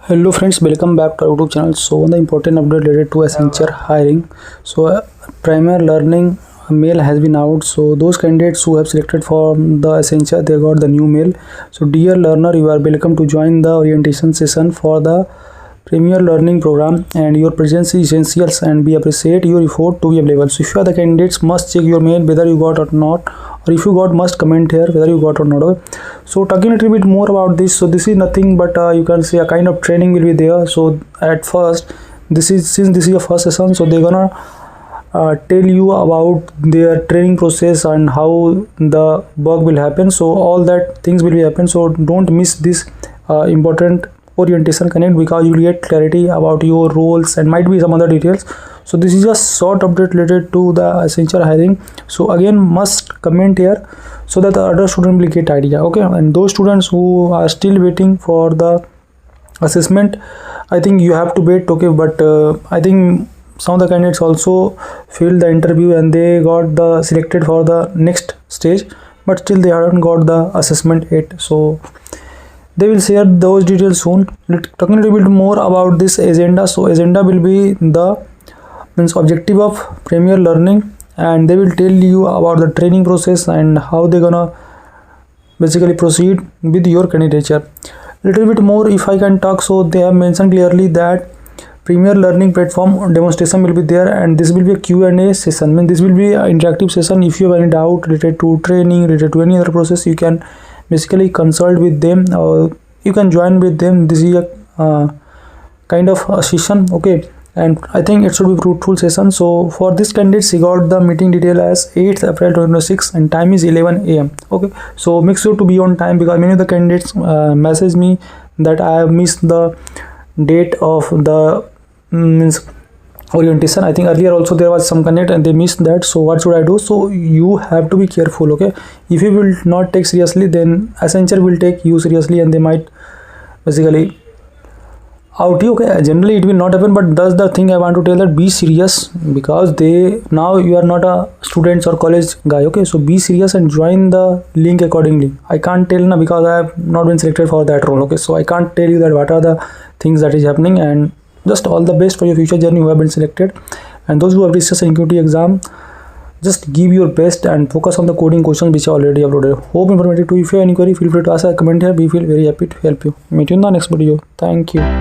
Hello friends, welcome back to our YouTube channel. So one important update related to Accenture hiring. So Premier Learning mail has been out. So those candidates who have selected for the Accenture, they got the new mail. So dear learner, you are welcome to join the orientation session for the Premier Learning program, and your presence is essential and we appreciate your effort to be available. So if you are the candidates, must check your mail whether you got or not, or if you got, must comment here whether you got or not. Okay? So talking a little bit more about this, so this is nothing but you can say a kind of training will be there. So at first, since this is your first session, so they're gonna tell you about their training process and how the work will happen. So all that things will be happen. So don't miss this important orientation connect, because you will get clarity about your roles and might be some other details. So this is just short update related to the Accenture hiring. So again, must comment here so that the other student will get idea. Okay, and those students who are still waiting for the assessment, I think you have to wait. Okay, but I think some of the candidates also failed the interview and they got the selected for the next stage, but still they haven't got the assessment yet. So they will share those details soon. Talking a little bit more about this agenda. So agenda will be the objective of Premier Learning, and they will tell you about the training process and how they're gonna basically proceed with your candidature. Little bit more if I can talk. So they have mentioned clearly that Premier Learning platform demonstration will be there, and this will be a Q&A session. This will be an interactive session. If you have any doubt related to training, related to any other process, you can basically consult with them, or you can join with them. This is a kind of a session. Okay, and I think it should be fruitful session. So for this candidates, he got the meeting detail as 8th April 2026 and time is 11 AM. Okay, so make sure to be on time, because many of the candidates message me that I have missed the date of the orientation. I think earlier also there was some connect and they missed that. So what should I do? So you have to be careful. Okay, if you will not take seriously, then Accenture will take you seriously and they might basically out you. Okay, generally it will not happen, but that's the thing I want to tell, that be serious, because now you are not a students or college guy. Okay, so be serious and join the link accordingly. I can't tell now because I have not been selected for that role. Okay, so I can't tell you that what are the things that is happening. And just all the best for your future journey who have been selected, and those who have reached the QT exam, just give your best and focus on the coding questions which are already uploaded. Hope informative too. If you have any query, feel free to ask a comment here. We feel very happy to help you. Meet you in the next video. Thank you.